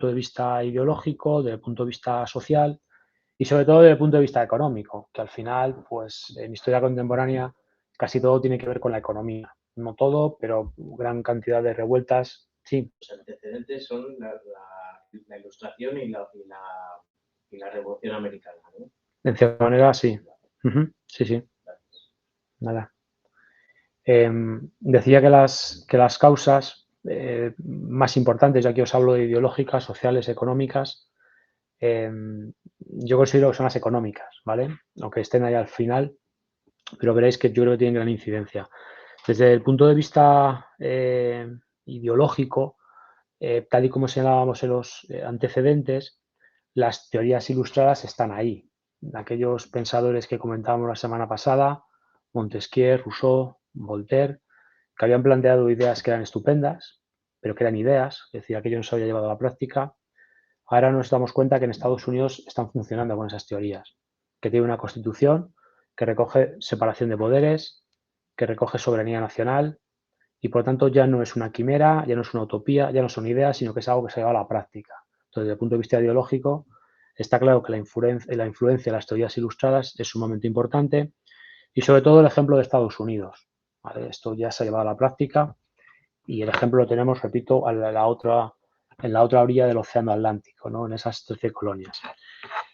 punto de vista ideológico, desde el punto de vista social y sobre todo desde el punto de vista económico, que al final, pues en historia contemporánea casi todo tiene que ver con la economía. No todo, pero gran cantidad de revueltas, sí. Los antecedentes son la Ilustración y la Revolución Americana, ¿no? En cierta manera, sí. Sí, sí. Nada. Decía que las causas más importantes, ya que os hablo de ideológicas, sociales, económicas, yo considero que son las económicas, ¿vale? Aunque estén ahí al final, pero veréis que yo creo que tienen gran incidencia. Desde el punto de vista ideológico, tal y como señalábamos en los antecedentes, las teorías ilustradas están ahí. Aquellos pensadores que comentábamos la semana pasada, Montesquieu, Rousseau, Voltaire, que habían planteado ideas que eran estupendas, pero que eran ideas, es decir, aquello no se había llevado a la práctica. Ahora nos damos cuenta que en Estados Unidos están funcionando con esas teorías, que tiene una constitución que recoge separación de poderes, que recoge soberanía nacional y por lo tanto ya no es una quimera, ya no es una utopía, ya no son ideas, sino que es algo que se lleva a la práctica. Entonces, desde el punto de vista ideológico, está claro que la influencia de las teorías ilustradas es sumamente importante y sobre todo el ejemplo de Estados Unidos. ¿Vale? Esto ya se ha llevado a la práctica y el ejemplo lo tenemos, repito, en la otra orilla del Océano Atlántico, ¿no? En esas 13 colonias.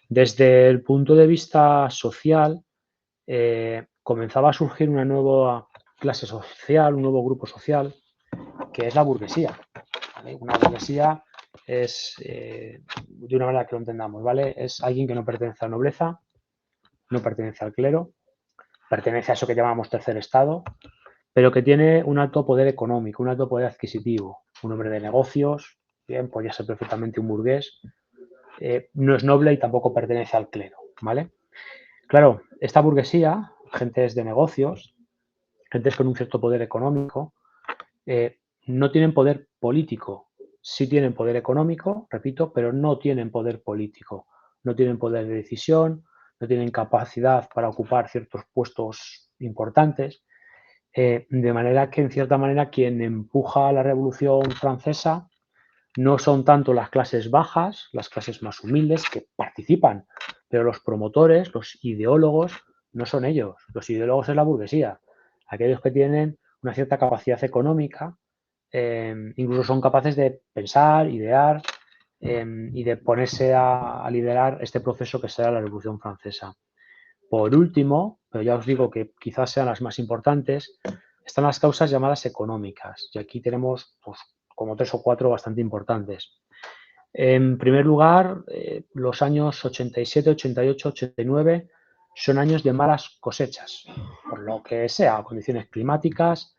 Desde el punto de vista social, comenzaba a surgir una nueva clase social, un nuevo grupo social, que es la burguesía. ¿Vale? Una burguesía es, de una manera que lo entendamos, ¿vale? Es alguien que no pertenece a la nobleza, no pertenece al clero, pertenece a eso que llamamos tercer estado, pero que tiene un alto poder económico, un alto poder adquisitivo, un hombre de negocios, bien, podría ser perfectamente un burgués, no es noble y tampoco pertenece al clero, ¿vale? Claro, esta burguesía, gentes de negocios, gentes con un cierto poder económico, no tienen poder político, sí tienen poder económico, repito, pero no tienen poder político, no tienen poder de decisión, no tienen capacidad para ocupar ciertos puestos importantes, de manera que, en cierta manera, quien empuja a la Revolución Francesa no son tanto las clases bajas, las clases más humildes que participan, pero los promotores, los ideólogos, no son ellos. Los ideólogos es la burguesía, aquellos que tienen una cierta capacidad económica, incluso son capaces de pensar, idear y de ponerse a liderar este proceso que será la Revolución Francesa. Por último, pero ya os digo que quizás sean las más importantes, están las causas llamadas económicas. Y aquí tenemos pues, como 3 o 4 bastante importantes. En primer lugar, los años 87, 88, 89 son años de malas cosechas, por lo que sea, condiciones climáticas,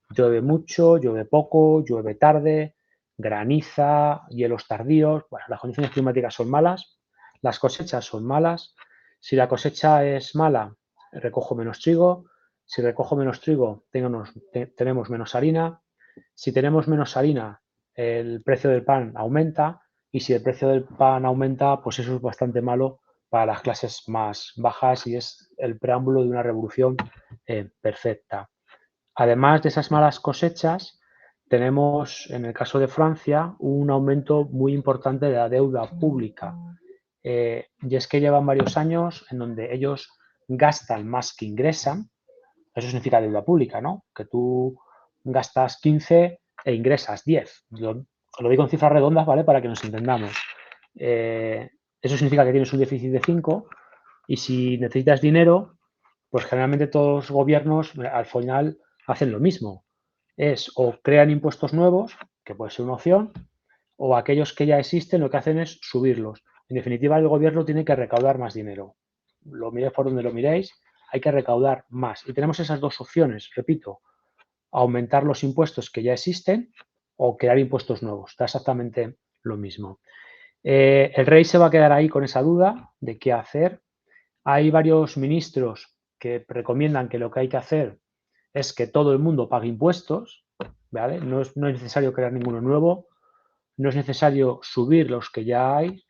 llueve mucho, llueve poco, llueve tarde, graniza, hielos tardíos. Bueno, las condiciones climáticas son malas, las cosechas son malas. Si la cosecha es mala, recojo menos trigo. Si recojo menos trigo, tenemos menos harina. Si tenemos menos harina, el precio del pan aumenta. Y si el precio del pan aumenta, pues eso es bastante malo para las clases más bajas y es el preámbulo de una revolución perfecta. Además de esas malas cosechas, tenemos, en el caso de Francia, un aumento muy importante de la deuda pública. Y es que llevan varios años en donde ellos gastan más que ingresan. Eso significa deuda pública, ¿no? Que tú gastas 15 e ingresas 10. Lo digo en cifras redondas, ¿vale? Para que nos entendamos. Eso significa que tienes un déficit de 5 y si necesitas dinero, pues generalmente todos los gobiernos al final hacen lo mismo. Es o crean impuestos nuevos, que puede ser una opción, o aquellos que ya existen lo que hacen es subirlos. En definitiva, el gobierno tiene que recaudar más dinero. Lo miréis por donde lo miréis, hay que recaudar más. Y tenemos esas dos opciones, repito, aumentar los impuestos que ya existen o crear impuestos nuevos. Da exactamente lo mismo. El rey se va a quedar ahí con esa duda de qué hacer. Hay varios ministros que recomiendan que lo que hay que hacer es que todo el mundo pague impuestos, ¿vale? No es necesario crear ninguno nuevo, no es necesario subir los que ya hay,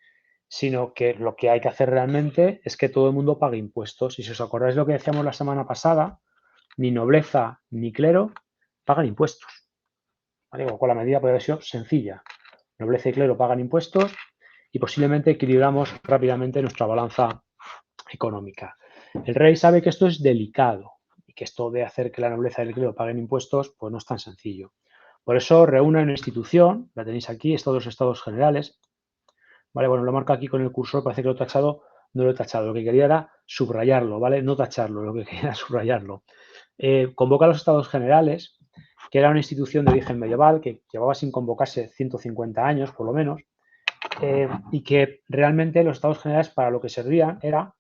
sino que lo que hay que hacer realmente es que todo el mundo pague impuestos. Y si os acordáis lo que decíamos la semana pasada, ni nobleza ni clero pagan impuestos. ¿Vale? Con la medida puede haber sido sencilla. Nobleza y clero pagan impuestos y posiblemente equilibramos rápidamente nuestra balanza económica. El rey sabe que esto es delicado y que esto de hacer que la nobleza y el clero paguen impuestos pues no es tan sencillo. Por eso reúne una institución, la tenéis aquí, estos dos estados generales. Vale, bueno, lo marco aquí con el cursor, parece que lo he tachado, no lo he tachado, lo que quería era subrayarlo, ¿vale? No tacharlo, lo que quería era subrayarlo. Convoca a los estados generales, que era una institución de origen medieval que llevaba sin convocarse 150 años, por lo menos, y que realmente los estados generales para lo que servían era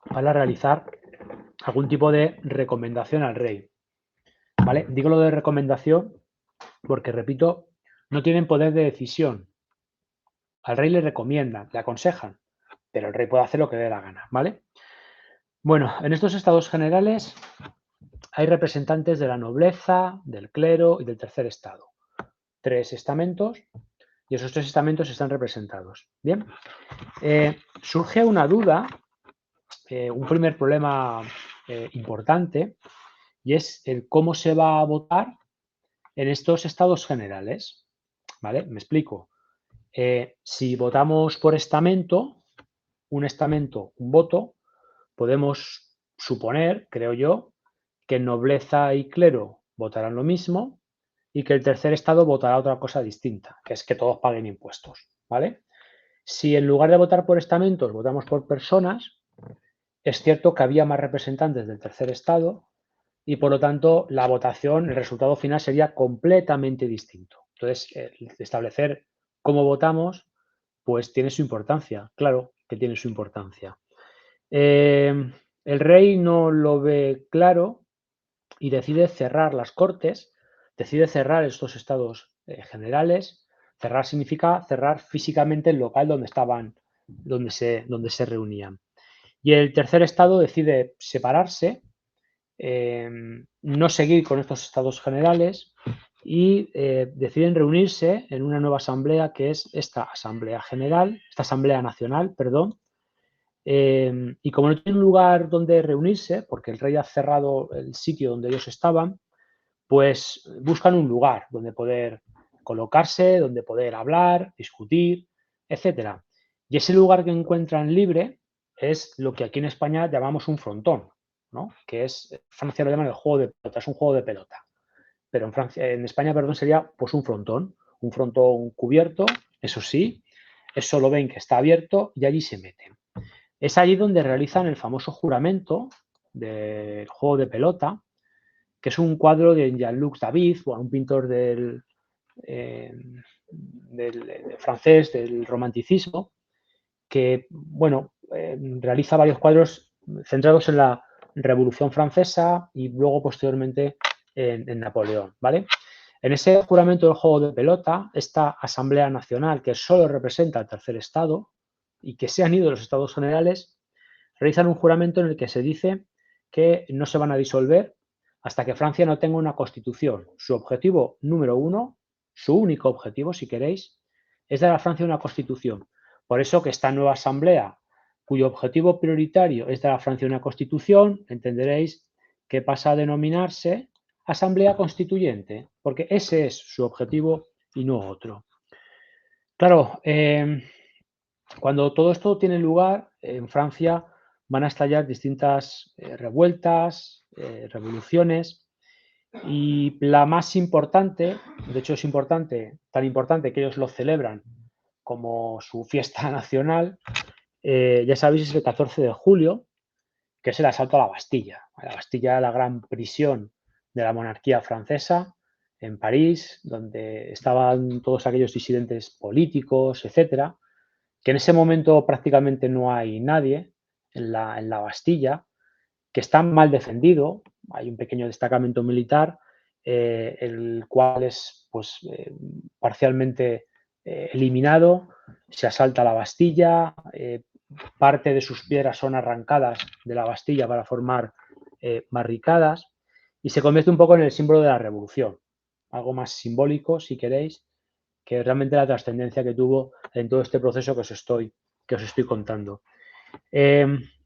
para realizar algún tipo de recomendación al rey. ¿Vale? Digo lo de recomendación porque, repito, no tienen poder de decisión. Al rey le recomiendan, le aconsejan, pero el rey puede hacer lo que le dé la gana, ¿vale? Bueno, en estos estados generales hay representantes de la nobleza, del clero y del tercer estado. 3 estamentos y esos 3 estamentos están representados. Bien, surge una duda, un primer problema importante, y es el cómo se va a votar en estos estados generales. ¿Vale? Me explico. Si votamos por estamento, un voto, podemos suponer, creo yo, que nobleza y clero votarán lo mismo y que el tercer estado votará otra cosa distinta, que es que todos paguen impuestos, ¿vale? Si en lugar de votar por estamentos votamos por personas, es cierto que había más representantes del tercer estado y por lo tanto la votación, el resultado final sería completamente distinto. Entonces, establecer cómo votamos, pues tiene su importancia, claro que tiene su importancia. El rey no lo ve claro y decide cerrar las cortes, decide cerrar estos estados generales. Cerrar significa cerrar físicamente el local donde estaban, donde se reunían. Y el tercer estado decide separarse, no seguir con estos estados generales y deciden reunirse en una nueva asamblea que es esta asamblea general, esta asamblea nacional, perdón, y como no tiene un lugar donde reunirse, porque el rey ha cerrado el sitio donde ellos estaban, pues buscan un lugar donde poder colocarse, donde poder hablar, discutir, etcétera. Y ese lugar que encuentran libre es lo que aquí en España llamamos un frontón, ¿no? Que es, en Francia lo llaman el juego de pelota, es un juego de pelota. Pero en España, perdón, sería pues un frontón cubierto, eso sí, eso lo ven que está abierto y allí se meten. Es allí donde realizan el famoso juramento del juego de pelota, que es un cuadro de Jean-Luc David, un pintor del francés del romanticismo, que bueno, realiza varios cuadros centrados en la Revolución Francesa y luego posteriormente en Napoleón, ¿vale? En ese juramento del juego de pelota, esta Asamblea Nacional, que solo representa al tercer estado y que se han ido de los estados generales, realizan un juramento en el que se dice que no se van a disolver hasta que Francia no tenga una constitución. Su objetivo número uno, su único objetivo, si queréis, es dar a Francia una constitución. Por eso que esta nueva asamblea, cuyo objetivo prioritario es dar a Francia una constitución, entenderéis que pasa a denominarse Asamblea Constituyente, porque ese es su objetivo y no otro. Claro, cuando todo esto tiene lugar, en Francia van a estallar distintas revueltas, revoluciones, y la más importante, de hecho es importante, tan importante que ellos lo celebran como su fiesta nacional, ya sabéis, es el 14 de julio, que es el asalto a la Bastilla. La Bastilla, la gran prisión de la monarquía francesa en París, donde estaban todos aquellos disidentes políticos, etcétera, que en ese momento prácticamente no hay nadie en la Bastilla, que está mal defendido, hay un pequeño destacamento militar, el cual es pues, parcialmente eliminado, se asalta la Bastilla, parte de sus piedras son arrancadas de la Bastilla para formar barricadas y se convierte un poco en el símbolo de la revolución, algo más simbólico, si queréis, que realmente la trascendencia que tuvo en todo este proceso que os estoy contando.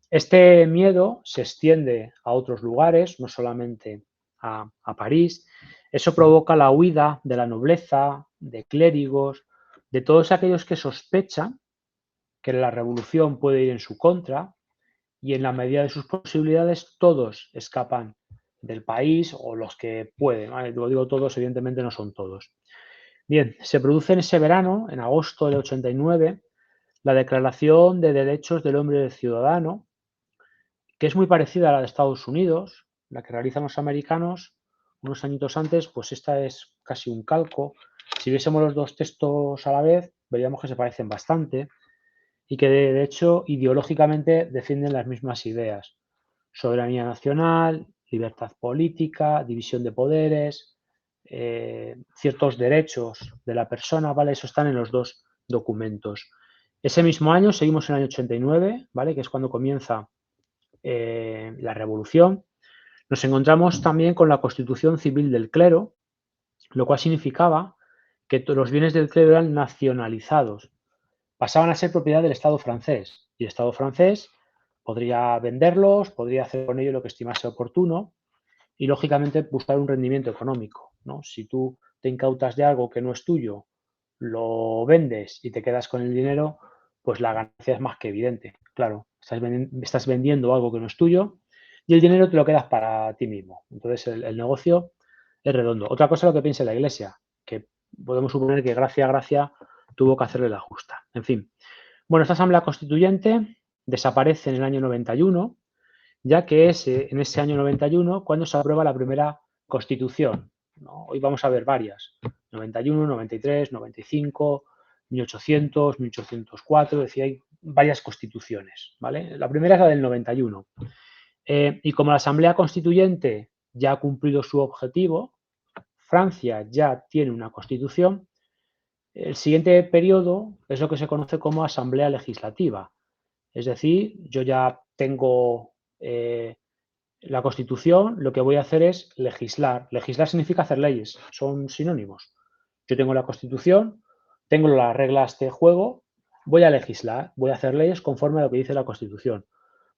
Este miedo se extiende a otros lugares, no solamente a París. Eso provoca la huida de la nobleza, de clérigos, de todos aquellos que sospechan que la revolución puede ir en su contra, y en la medida de sus posibilidades todos escapan del país, o los que pueden, ¿vale? Lo digo todos, evidentemente no son todos. Bien, se produce en ese verano, en agosto del 89, la Declaración de Derechos del Hombre y del Ciudadano, que es muy parecida a la de Estados Unidos, la que realizan los americanos unos añitos antes. Pues esta es casi un calco. Si viésemos los dos textos a la vez, veríamos que se parecen bastante y que de hecho ideológicamente defienden las mismas ideas: soberanía nacional, libertad política, división de poderes, ciertos derechos de la persona, ¿vale? Eso están en los dos documentos. Ese mismo año, seguimos en el año 89, ¿vale? Que es cuando comienza la revolución. Nos encontramos también con la Constitución Civil del Clero, lo cual significaba que los bienes del clero eran nacionalizados, pasaban a ser propiedad del Estado francés, y el Estado francés podría venderlos, podría hacer con ellos lo que estimase oportuno y, lógicamente, buscar un rendimiento económico, ¿no? Si tú te incautas de algo que no es tuyo, lo vendes y te quedas con el dinero, pues la ganancia es más que evidente. Claro, estás vendiendo algo que no es tuyo y el dinero te lo quedas para ti mismo. Entonces el negocio es redondo. Otra cosa es lo que piense la Iglesia, que podemos suponer que Gracia tuvo que hacerle la justa. En fin. Bueno, esta Asamblea Constituyente desaparece en el año 91, ya que es en ese año 91 cuando se aprueba la primera Constitución, ¿no? Hoy vamos a ver varias: 91, 93, 95, 1800, 1804, es decir, hay varias constituciones, ¿vale? La primera es la del 91. Y como la Asamblea Constituyente ya ha cumplido su objetivo, Francia ya tiene una constitución. El siguiente periodo es lo que se conoce como Asamblea Legislativa. Es decir, yo ya tengo la Constitución, lo que voy a hacer es legislar. Legislar significa hacer leyes, son sinónimos. Yo tengo la Constitución, tengo las reglas de juego, voy a legislar, voy a hacer leyes conforme a lo que dice la Constitución.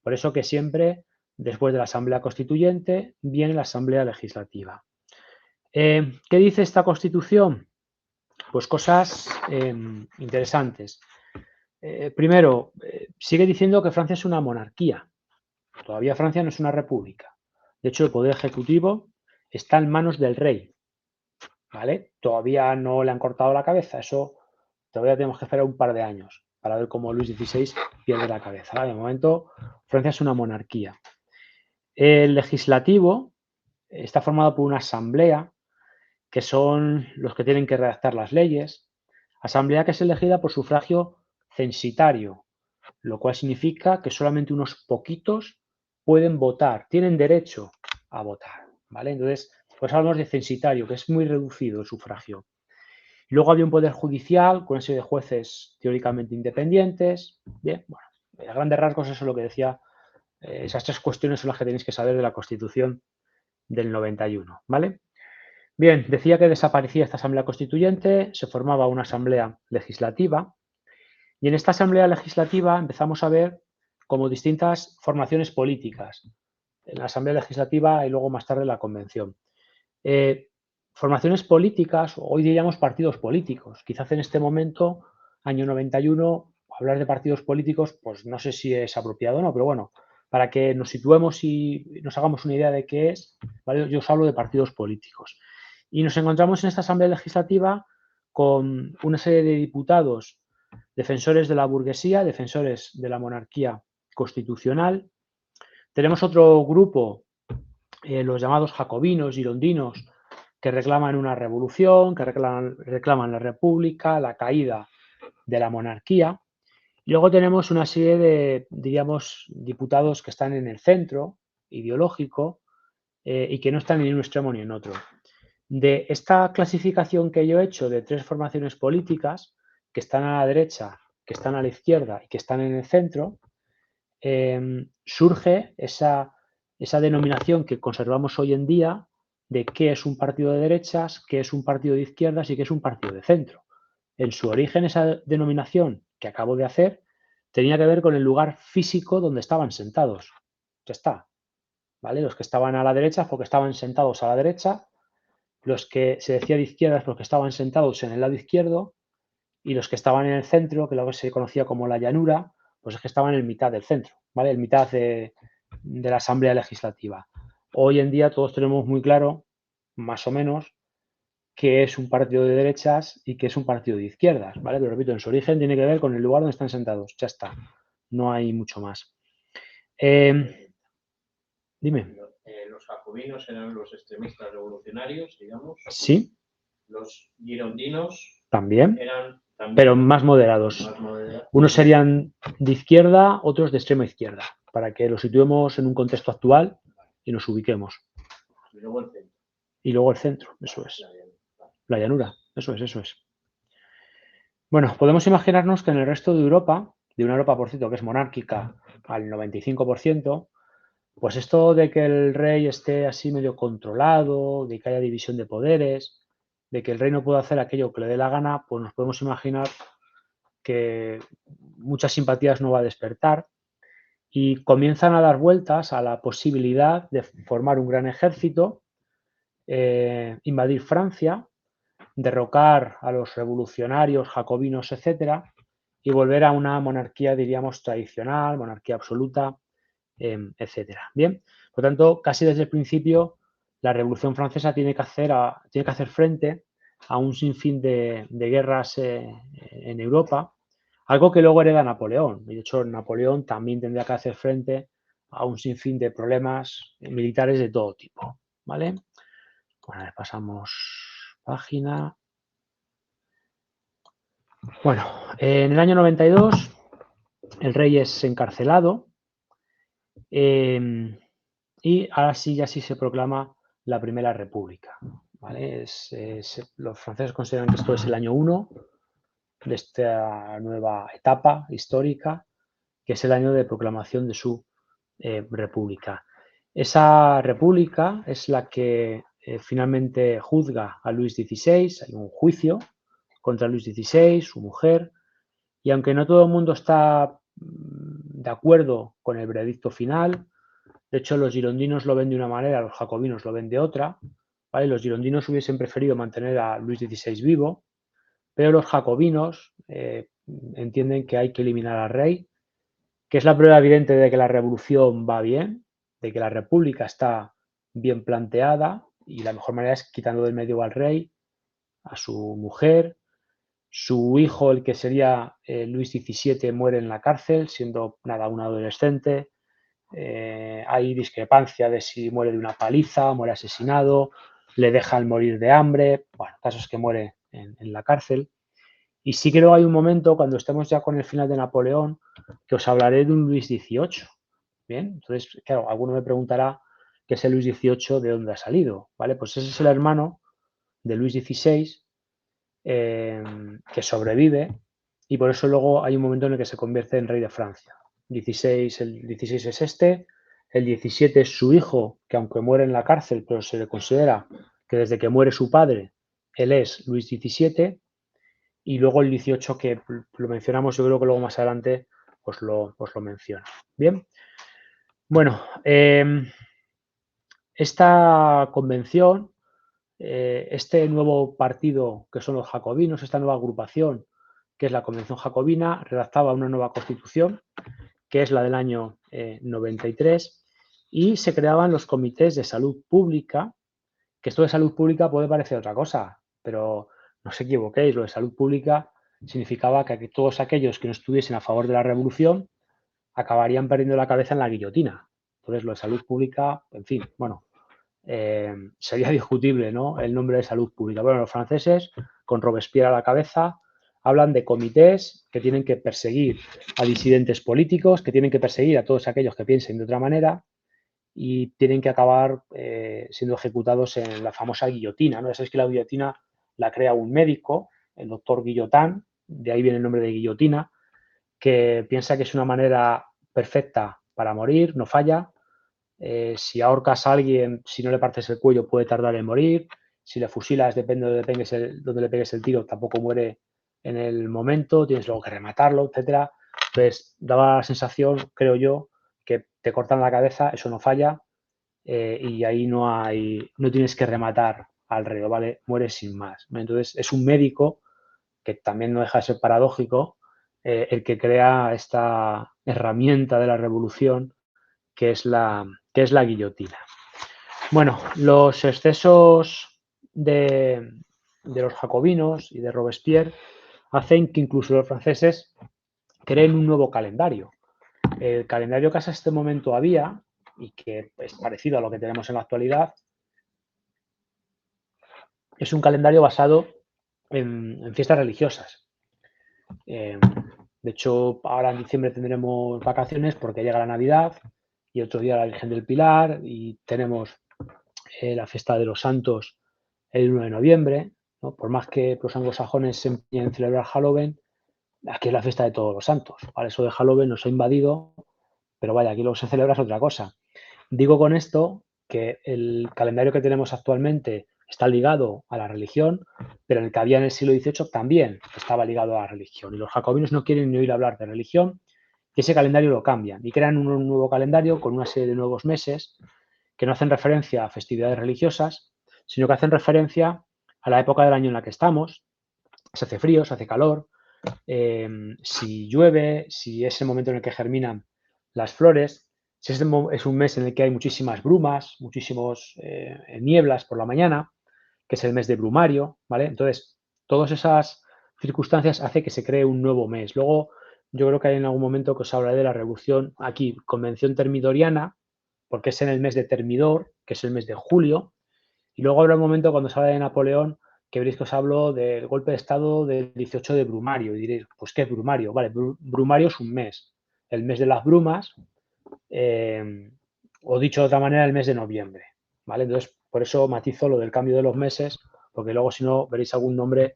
Por eso que siempre, después de la Asamblea Constituyente, viene la Asamblea Legislativa. ¿Qué dice esta Constitución? Pues cosas interesantes. Primero, sigue diciendo que Francia es una monarquía. Todavía Francia no es una república. De hecho, el poder ejecutivo está en manos del rey, ¿vale? Todavía no le han cortado la cabeza. Eso todavía tenemos que esperar un par de años para ver cómo Luis XVI pierde la cabeza, ¿vale? De momento, Francia es una monarquía. El legislativo está formado por una asamblea, que son los que tienen que redactar las leyes. Asamblea que es elegida por sufragio censitario, lo cual significa que solamente unos poquitos pueden votar, tienen derecho a votar, ¿vale? Entonces, pues hablamos de censitario, que es muy reducido el sufragio. Luego había un poder judicial con una serie de jueces teóricamente independientes. Bien, bueno, a grandes rasgos eso es lo que decía. Esas tres cuestiones son las que tenéis que saber de la Constitución del 91, ¿vale? Bien, decía que desaparecía esta Asamblea Constituyente, se formaba una Asamblea Legislativa, y en esta Asamblea Legislativa empezamos a ver como distintas formaciones políticas. En la Asamblea Legislativa y luego más tarde la Convención. Formaciones políticas, hoy diríamos partidos políticos. Quizás en este momento, año 91, hablar de partidos políticos, pues no sé si es apropiado o no, pero bueno, para que nos situemos y nos hagamos una idea de qué es, ¿vale? Yo os hablo de partidos políticos. Y nos encontramos en esta Asamblea Legislativa con una serie de diputados defensores de la burguesía, defensores de la monarquía constitucional. Tenemos otro grupo, los llamados jacobinos, girondinos, que reclaman una revolución, que reclaman la república, la caída de la monarquía. Y luego tenemos una serie de, diríamos, diputados que están en el centro ideológico y que no están ni en un extremo ni en otro. De esta clasificación que yo he hecho de tres formaciones políticas, que están a la derecha, que están a la izquierda y que están en el centro, surge esa denominación que conservamos hoy en día de qué es un partido de derechas, qué es un partido de izquierdas y qué es un partido de centro. En su origen, esa denominación que acabo de hacer tenía que ver con el lugar físico donde estaban sentados. Ya está. ¿vale? Los que estaban a la derecha porque estaban sentados a la derecha, los que se decía de izquierdas porque estaban sentados en el lado izquierdo, y los que estaban en el centro, que luego se conocía como la llanura, pues es que estaban en mitad del centro, ¿vale? En mitad de la Asamblea Legislativa. Hoy en día todos tenemos muy claro, más o menos, qué es un partido de derechas y qué es un partido de izquierdas, ¿vale? Pero repito, en su origen tiene que ver con el lugar donde están sentados, ya está, no hay mucho más. Dime. Los jacobinos eran los extremistas revolucionarios, digamos. Sí. Los girondinos también, eran también, pero más moderados. Más moderados. Unos serían de izquierda, otros de extrema izquierda, para que los situemos en un contexto actual y nos ubiquemos. Y luego el centro. Y luego el centro, eso es. La llanura, eso es. Bueno, podemos imaginarnos que en el resto de Europa, de una Europa, por cierto, que es monárquica al 95%, pues esto de que el rey esté así medio controlado, de que haya división de poderes, de que el rey no pueda hacer aquello que le dé la gana, pues nos podemos imaginar que muchas simpatías no va a despertar y comienzan a dar vueltas a la posibilidad de formar un gran ejército, invadir Francia, derrocar a los revolucionarios, jacobinos, etcétera, y volver a una monarquía, diríamos, tradicional, monarquía absoluta, etcétera. Bien, por lo tanto, casi desde el principio, la Revolución Francesa tiene que hacer frente a un sinfín de guerras en Europa, algo que luego hereda Napoleón. Y de hecho, Napoleón también tendría que hacer frente a un sinfín de problemas militares de todo tipo. ¿Vale? Bueno, a ver, pasamos página. Bueno, en el año 92 el rey es encarcelado y ahora sí, ya sí se proclama la Primera República. ¿Vale? Los franceses consideran que esto es el año 1 de esta nueva etapa histórica, que es el año de proclamación de su república. Esa república es la que finalmente juzga a Luis XVI, hay un juicio contra Luis XVI, su mujer, y aunque no todo el mundo está de acuerdo con el veredicto final, de hecho los girondinos lo ven de una manera, los jacobinos lo ven de otra, ¿vale? Los girondinos hubiesen preferido mantener a Luis XVI vivo, pero los jacobinos entienden que hay que eliminar al rey, que es la prueba evidente de que la revolución va bien, de que la república está bien planteada y la mejor manera es quitando del medio al rey, a su mujer, su hijo, el que sería Luis XVII, muere en la cárcel, siendo nada, un adolescente. Hay discrepancia de si muere de una paliza, muere asesinado, le dejan morir de hambre. Bueno, casos que muere en la cárcel. Y sí que luego hay un momento, cuando estemos ya con el final de Napoleón, que os hablaré de un Luis XVIII. Bien, entonces, claro, alguno me preguntará qué es el Luis XVIII, de dónde ha salido. ¿Vale? Pues ese es el hermano de Luis XVI, que sobrevive y por eso luego hay un momento en el que se convierte en rey de Francia. El 16 es este, el 17 es su hijo, que aunque muere en la cárcel, pero se le considera que desde que muere su padre, él es Luis XVII, y luego el 18 que lo mencionamos, yo creo que luego más adelante os lo menciono. Bien, bueno, esta convención, este nuevo partido que son los jacobinos, esta nueva agrupación que es la Convención Jacobina, redactaba una nueva constitución, que es la del año 93, y se creaban los comités de salud pública, que esto de salud pública puede parecer otra cosa, pero no os equivoquéis, lo de salud pública significaba que todos aquellos que no estuviesen a favor de la revolución acabarían perdiendo la cabeza en la guillotina. Entonces, lo de salud pública, en fin, bueno, sería discutible, ¿no?, el nombre de salud pública. Bueno, los franceses, con Robespierre a la cabeza, hablan de comités que tienen que perseguir a disidentes políticos, que tienen que perseguir a todos aquellos que piensen de otra manera y tienen que acabar siendo ejecutados en la famosa guillotina, ¿no? Ya sabéis que la guillotina la crea un médico, el doctor Guillotin, de ahí viene el nombre de guillotina, que piensa que es una manera perfecta para morir, no falla. Si ahorcas a alguien, si no le partes el cuello, puede tardar en morir. Si le fusilas, depende de donde le pegues el tiro, tampoco muere en el momento, tienes luego que rematarlo, etcétera. Entonces, daba la sensación, creo yo, que te cortan la cabeza, eso no falla, y ahí no tienes que rematar al reo, ¿vale? Mueres sin más. Entonces, es un médico, que también no deja de ser paradójico, el que crea esta herramienta de la revolución que es la guillotina. Bueno, los excesos de los jacobinos y de Robespierre hacen que incluso los franceses creen un nuevo calendario. El calendario que hasta este momento había, y que es parecido a lo que tenemos en la actualidad, es un calendario basado en fiestas religiosas. De hecho, ahora en diciembre tendremos vacaciones porque llega la Navidad y otro día la Virgen del Pilar y tenemos la fiesta de los santos el 1 de noviembre, ¿no? Por más que los anglosajones se empeñen en celebrar Halloween, aquí es la fiesta de todos los santos, ¿vale? Eso de Halloween nos ha invadido, pero vaya, aquí lo que se celebra es otra cosa. Digo con esto que el calendario que tenemos actualmente está ligado a la religión, pero el que había en el siglo XVIII también estaba ligado a la religión. Y los jacobinos no quieren ni oír hablar de religión, y ese calendario lo cambian y crean un nuevo calendario con una serie de nuevos meses que no hacen referencia a festividades religiosas, sino que hacen referencia a la época del año en la que estamos. Se hace frío, se hace calor, si llueve, si es el momento en el que germinan las flores, si es un mes en el que hay muchísimas brumas, muchísimos nieblas por la mañana, que es el mes de brumario, ¿vale? Entonces, todas esas circunstancias hacen que se cree un nuevo mes. Luego, yo creo que hay en algún momento que os hablaré de la revolución aquí, convención termidoriana, porque es en el mes de Termidor, que es el mes de julio, y luego habrá un momento cuando se habla de Napoleón que veréis que os hablo del golpe de Estado del 18 de Brumario. Y diréis, pues ¿qué es Brumario? Vale, Brumario es un mes, el mes de las brumas, o dicho de otra manera, el mes de noviembre. ¿Vale? Entonces, por eso matizo lo del cambio de los meses, porque luego si no veréis algún nombre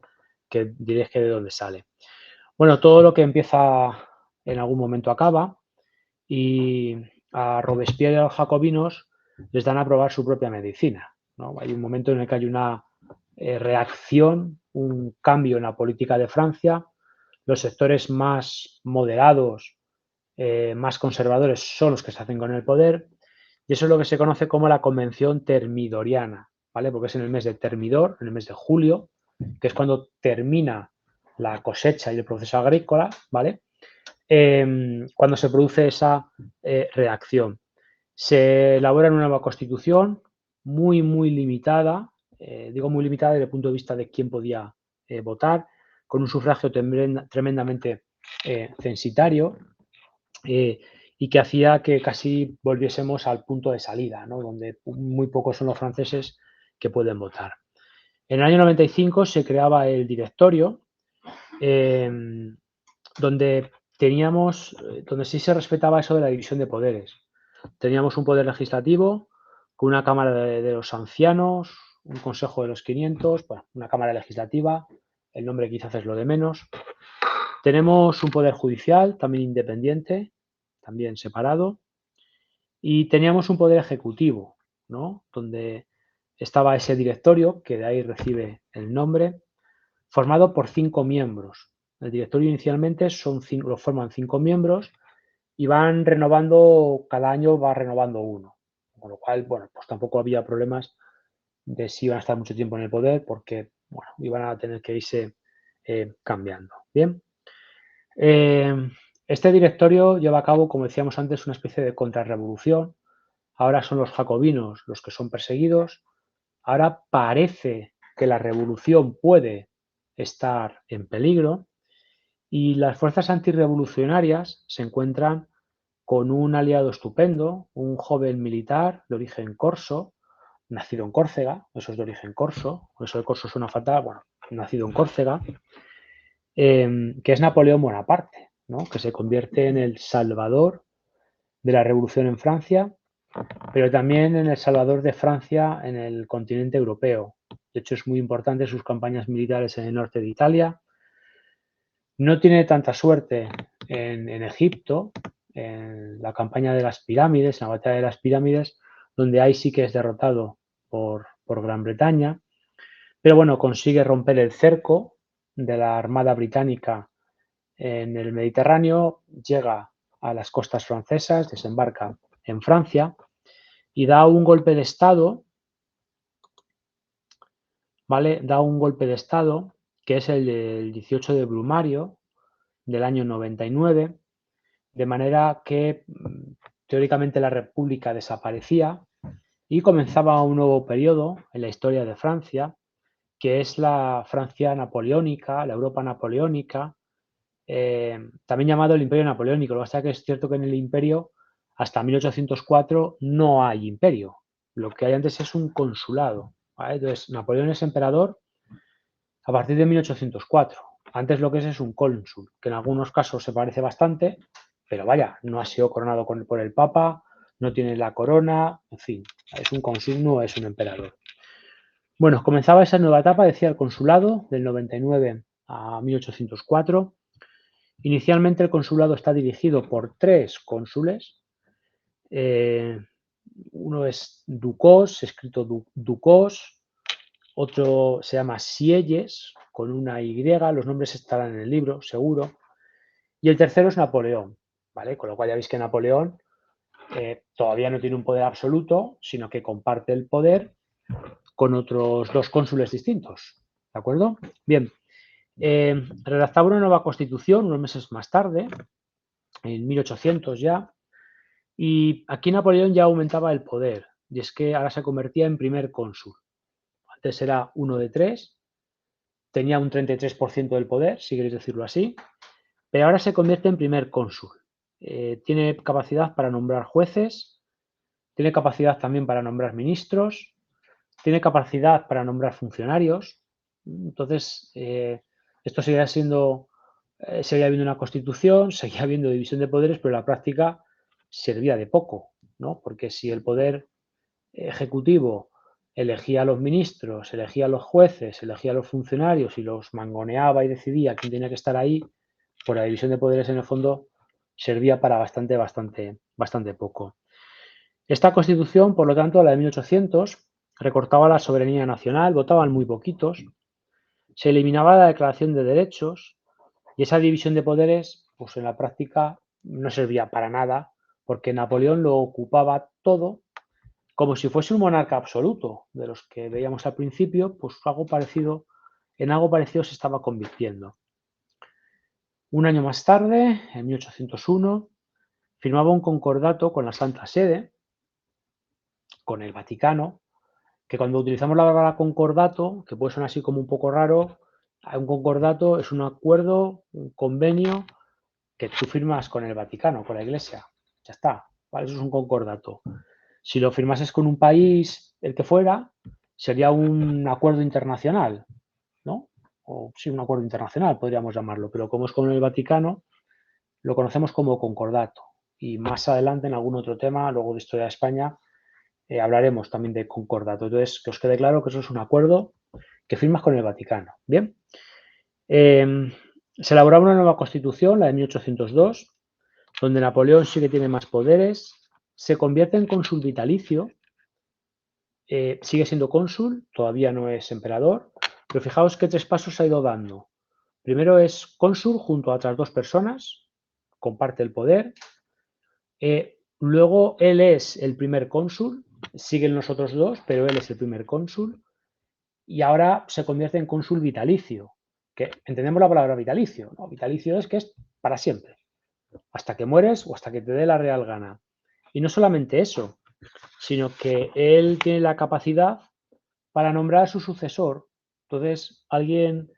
que diréis que de dónde sale. Bueno, todo lo que empieza en algún momento acaba, y a Robespierre y a los jacobinos les dan a probar su propia medicina, ¿no? Hay un momento en el que hay una reacción, un cambio en la política de Francia. Los sectores más moderados, más conservadores, son los que se hacen con el poder. Y eso es lo que se conoce como la Convención Termidoriana, ¿vale? Porque es en el mes de Termidor, en el mes de julio, que es cuando termina la cosecha y el proceso agrícola, ¿vale? Cuando se produce esa reacción. Se elabora una nueva constitución muy, muy limitada, digo muy limitada desde el punto de vista de quién podía votar, con un sufragio tremendamente censitario, y que hacía que casi volviésemos al punto de salida, ¿no? Donde muy pocos son los franceses que pueden votar. En el año 95 se creaba el directorio, donde donde sí se respetaba eso de la división de poderes. Teníamos un poder legislativo con una Cámara de los Ancianos, un Consejo de los 500, bueno, una Cámara Legislativa, el nombre quizás es lo de menos. Tenemos un poder judicial también independiente, también separado, y teníamos un poder ejecutivo, ¿no? Donde estaba ese directorio, que de ahí recibe el nombre, formado por 5 miembros. El directorio inicialmente lo forman 5 miembros y van renovando, cada año va renovando uno. Con lo cual, bueno, pues tampoco había problemas de si iban a estar mucho tiempo en el poder porque, bueno, iban a tener que irse cambiando. Bien. Este directorio lleva a cabo, como decíamos antes, una especie de contrarrevolución. Ahora son los jacobinos los que son perseguidos. Ahora parece que la revolución puede estar en peligro y las fuerzas antirrevolucionarias se encuentran con un aliado estupendo, un joven militar de origen corso, nacido en Córcega, eso es de origen corso, eso de corso suena fatal, bueno, nacido en Córcega, que es Napoleón Bonaparte, ¿no? Que se convierte en el salvador de la revolución en Francia, pero también en el salvador de Francia en el continente europeo. De hecho, es muy importante sus campañas militares en el norte de Italia. No tiene tanta suerte en Egipto, en la campaña de las pirámides, en la batalla de las pirámides, donde ahí sí que es derrotado por Gran Bretaña. Pero bueno, consigue romper el cerco de la Armada Británica en el Mediterráneo, llega a las costas francesas, desembarca en Francia y da un golpe de Estado, ¿vale? Da un golpe de Estado, que es el del 18 de Brumario, del año 99, de manera que teóricamente la República desaparecía y comenzaba un nuevo periodo en la historia de Francia, que es la Francia napoleónica, la Europa napoleónica, también llamado el Imperio Napoleónico. Lo que pasa es que es cierto que en el Imperio, hasta 1804, no hay imperio. Lo que hay antes es un consulado, ¿vale? Entonces, Napoleón es emperador a partir de 1804. Antes lo que es un cónsul, que en algunos casos se parece bastante, pero vaya, no ha sido coronado por el Papa, no tiene la corona, en fin, es un cónsul, no es un emperador. Bueno, comenzaba esa nueva etapa, decía el consulado, del 99 a 1804. Inicialmente el consulado está dirigido por 3 cónsules. Uno es Ducos, escrito Ducos, otro se llama Sieyes, con una Y, los nombres estarán en el libro, seguro. Y el tercero es Napoleón, ¿vale? Con lo cual ya veis que Napoleón todavía no tiene un poder absoluto, sino que comparte el poder con otros 2 cónsules distintos, ¿de acuerdo? Bien, redactaba una nueva constitución unos meses más tarde, en 1800 ya, y aquí Napoleón ya aumentaba el poder, y es que ahora se convertía en primer cónsul. Antes era 1 de 3, tenía un 33% del poder, si queréis decirlo así, pero ahora se convierte en primer cónsul. Tiene capacidad para nombrar jueces, tiene capacidad también para nombrar ministros, tiene capacidad para nombrar funcionarios. Entonces, esto seguía siendo, seguía habiendo una constitución, seguía habiendo división de poderes, pero en la práctica servía de poco, ¿no? Porque si el poder ejecutivo elegía a los ministros, elegía a los jueces, elegía a los funcionarios y los mangoneaba y decidía quién tenía que estar ahí, pues la división de poderes en el fondo servía para bastante poco. Esta constitución, por lo tanto, la de 1800, recortaba la soberanía nacional, votaban muy poquitos, se eliminaba la declaración de derechos y esa división de poderes, pues en la práctica no servía para nada, porque Napoleón lo ocupaba todo como si fuese un monarca absoluto, de los que veíamos al principio, pues en algo parecido se estaba convirtiendo. Un año más tarde, en 1801, firmaba un concordato con la Santa Sede, con el Vaticano, que cuando utilizamos la palabra concordato, que puede sonar así como un poco raro, un concordato es un acuerdo, un convenio que tú firmas con el Vaticano, con la Iglesia. Ya está, ¿vale? Eso es un concordato. Si lo firmases con un país, el que fuera, sería un acuerdo internacional, ¿no? O sí, un acuerdo internacional, podríamos llamarlo, pero como es con el Vaticano, lo conocemos como concordato. Y más adelante, en algún otro tema, luego de historia de España, hablaremos también de concordato. Entonces, que os quede claro que eso es un acuerdo que firmas con el Vaticano. Bien. Se elaboraba una nueva constitución, la de 1802, donde Napoleón sí que tiene más poderes, se convierte en cónsul vitalicio, sigue siendo cónsul, todavía no es emperador, pero fijaos qué 3 pasos ha ido dando. Primero es cónsul junto a otras 2 personas, comparte el poder. Luego él es el primer cónsul, siguen los otros 2, pero él es el primer cónsul. Y ahora se convierte en cónsul vitalicio, que entendemos la palabra vitalicio, ¿no? Vitalicio es que es para siempre, hasta que mueres o hasta que te dé la real gana. Y no solamente eso, sino que él tiene la capacidad para nombrar a su sucesor. Entonces, alguien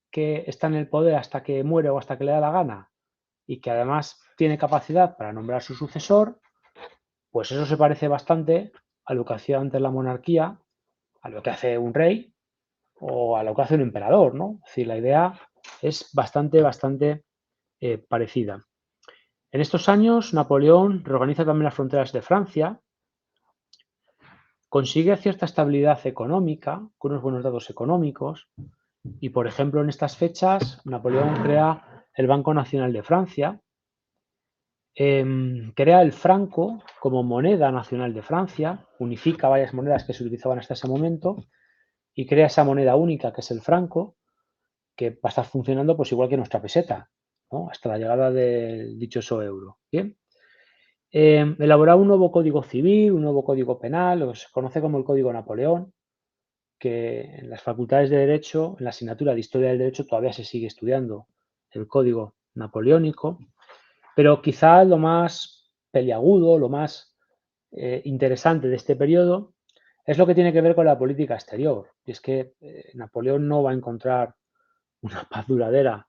que está en el poder hasta que muere o hasta que le da la gana y que además tiene capacidad para nombrar a su sucesor, pues eso se parece bastante a lo que hacía antes la monarquía, a lo que hace un rey o a lo que hace un emperador, ¿no? Es decir, la idea es bastante parecida. En estos años, Napoleón reorganiza también las fronteras de Francia, consigue cierta estabilidad económica, con unos buenos datos económicos, y por ejemplo, en estas fechas, Napoleón crea el Banco Nacional de Francia, crea el franco como moneda nacional de Francia, unifica varias monedas que se utilizaban hasta ese momento y crea esa moneda única que es el franco, que va a estar funcionando pues igual que nuestra peseta, ¿no? Hasta la llegada del dichoso euro. Bien. Elaborar un nuevo código civil, un nuevo código penal, lo que se conoce como el Código Napoleón, que en las facultades de Derecho, en la asignatura de Historia del Derecho, todavía se sigue estudiando el Código Napoleónico, pero quizá lo más peliagudo, lo más interesante de este periodo es lo que tiene que ver con la política exterior. Y es que Napoleón no va a encontrar una paz duradera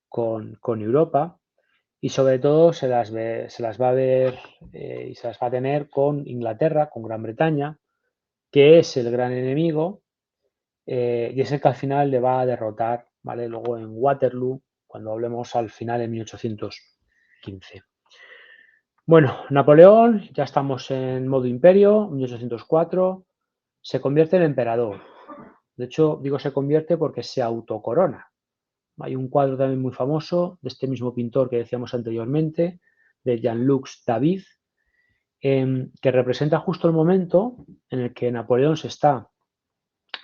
con Europa y sobre todo se las va a ver y se las va a tener con Inglaterra, con Gran Bretaña, que es el gran enemigo y es el que al final le va a derrotar, ¿vale? Luego en Waterloo, cuando hablemos al final en 1815. Bueno, Napoleón, ya estamos en modo imperio, 1804, se convierte en emperador. De hecho, digo se convierte porque se autocorona. Hay un cuadro también muy famoso de este mismo pintor que decíamos anteriormente, de Jean-Luc David, que representa justo el momento en el que Napoleón se está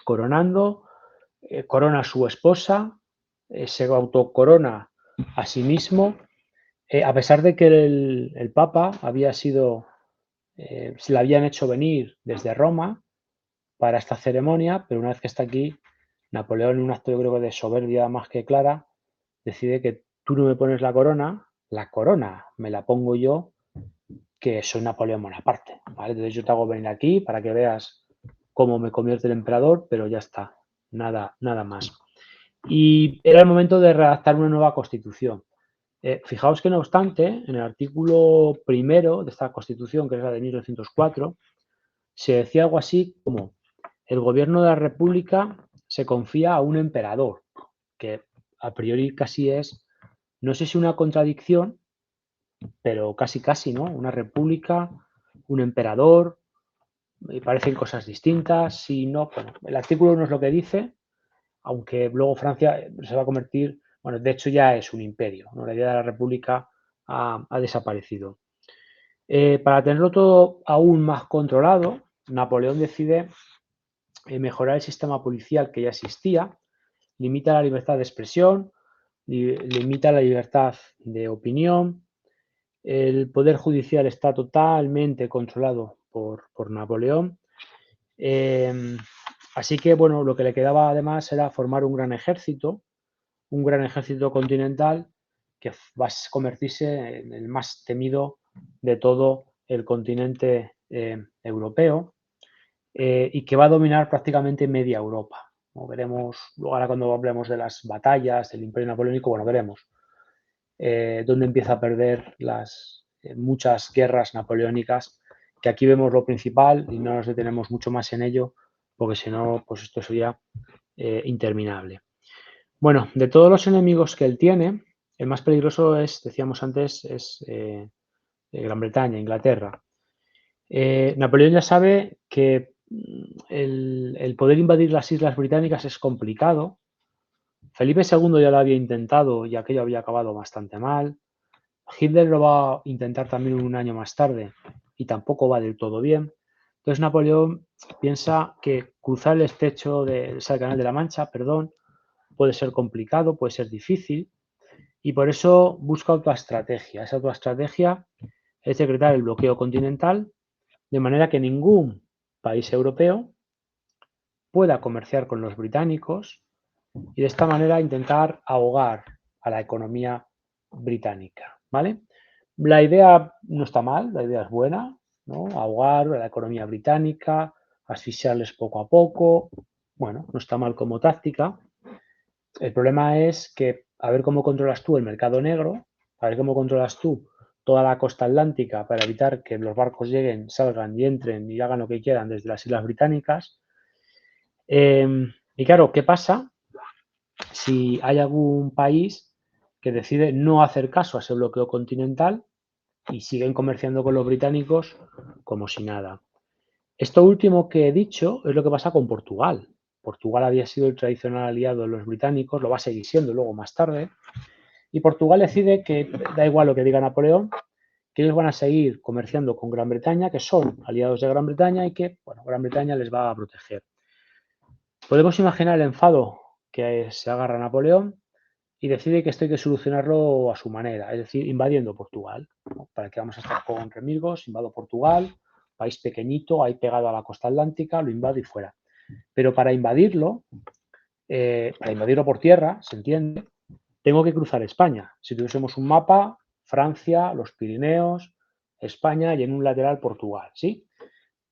coronando, corona a su esposa, se autocorona a sí mismo, a pesar de que el Papa había sido, se le habían hecho venir desde Roma para esta ceremonia, pero una vez que está aquí, Napoleón, en un acto yo creo que de soberbia más que clara, decide que tú no me pones la corona me la pongo yo, que soy Napoleón Bonaparte, ¿vale? Entonces yo te hago venir aquí para que veas cómo me convierte el emperador, pero ya está, nada más. Y era el momento de redactar una nueva constitución. Fijaos que no obstante, en el artículo primero de esta constitución, que es la de 1904, se decía algo así como el gobierno de la república se confía a un emperador, que a priori casi es, no sé si una contradicción, pero casi, ¿no? Una república, un emperador, me parecen cosas distintas, si no, bueno, el artículo no es lo que dice, aunque luego Francia se va a convertir, bueno, de hecho ya es un imperio, ¿no? La idea de la república ha desaparecido. Para tenerlo todo aún más controlado, Napoleón decide mejorar el sistema policial que ya existía, limita la libertad de expresión, limita la libertad de opinión, el poder judicial está totalmente controlado por Napoleón. Así que, bueno, lo que le quedaba además era formar un gran ejército continental que va a convertirse en el más temido de todo el continente europeo y que va a dominar prácticamente media Europa. Como veremos, ahora cuando hablemos de las batallas del Imperio Napoleónico, bueno, veremos dónde empieza a perder las muchas guerras napoleónicas, que aquí vemos lo principal y no nos detenemos mucho más en ello, porque si no, pues esto sería interminable. Bueno, de todos los enemigos que él tiene, el más peligroso es, decíamos antes, es Gran Bretaña, Inglaterra. Napoleón ya sabe que el poder invadir las islas británicas es complicado. Felipe II ya lo había intentado y aquello había acabado bastante mal. Hitler lo va a intentar también un año más tarde y tampoco va del todo bien. Entonces Napoleón piensa que cruzar el estrecho el Canal de la Mancha, perdón, puede ser complicado, puede ser difícil y por eso busca otra estrategia. Esa otra estrategia es decretar el bloqueo continental de manera que ningún país europeo pueda comerciar con los británicos y de esta manera intentar ahogar a la economía británica, ¿vale? La idea no está mal, la idea es buena, ¿no? Ahogar a la economía británica, asfixiarles poco a poco, bueno, no está mal como táctica. El problema es que a ver cómo controlas tú el mercado negro, a ver cómo controlas tú toda la costa atlántica para evitar que los barcos lleguen, salgan y entren y hagan lo que quieran desde las Islas Británicas. Y claro, ¿qué pasa si hay algún país que decide no hacer caso a ese bloqueo continental y siguen comerciando con los británicos como si nada? Esto último que he dicho es lo que pasa con Portugal. Portugal había sido el tradicional aliado de los británicos, lo va a seguir siendo luego más tarde, y Portugal decide que da igual lo que diga Napoleón, que ellos van a seguir comerciando con Gran Bretaña, que son aliados de Gran Bretaña y que, bueno, Gran Bretaña les va a proteger. Podemos imaginar el enfado que se agarra Napoleón, y decide que esto hay que solucionarlo a su manera, es decir, invadiendo Portugal, ¿no? ¿Para qué vamos a estar con remilgos? Invado Portugal, país pequeñito, ahí pegado a la costa atlántica, lo invado y fuera. Pero para invadirlo por tierra, se entiende, tengo que cruzar España. Si tuviésemos un mapa, Francia, los Pirineos, España y en un lateral Portugal, ¿sí?